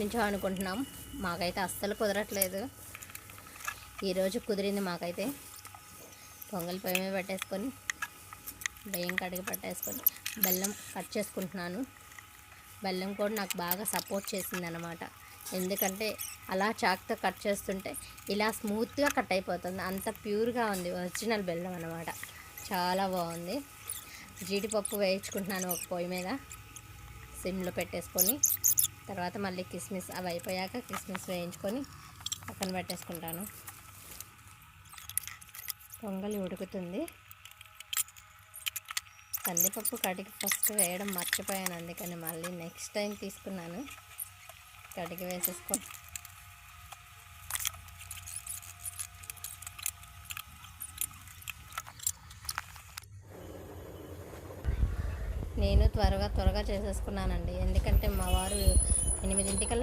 నుంచో అనుకుంటున్నాం. మాకైతే అస్సలు కుదరట్లేదు. ఈరోజు కుదిరింది మాకైతే. పొంగల్ పొయ్యి మీద పెట్టేసుకొని బియ్యం కడిగి పట్టేసుకొని బెల్లం కట్ చేసుకుంటున్నాను. బెల్లం కూడా నాకు బాగా సపోర్ట్ చేసింది అన్నమాట. ఎందుకంటే అలా చాక్తో కట్ చేస్తుంటే ఇలా స్మూత్గా కట్ అయిపోతుంది. అంత ప్యూర్గా ఉంది, ఒరిజినల్ బెల్లం అన్నమాట. చాలా బాగుంది. జీడిపప్పు వేయించుకుంటున్నాను ఒక పొయ్యి మీద సిమ్లో పెట్టేసుకొని. తర్వాత మళ్ళీ కిస్మిస్ అవి అయిపోయాక కిస్మిస్ వేయించుకొని పక్కన పెట్టేసుకుంటాను. పొంగలి ఉడుకుతుంది. కందిపప్పు కడిగి ఫస్ట్ వేయడం మర్చిపోయాను, అందుకని మళ్ళీ నెక్స్ట్ టైం తీసుకున్నాను. కడిగి వేసేసుకో. నేను త్వరగా చేసేసుకున్నానండి. ఎందుకంటే మా వారు 8 గంటలకల్లా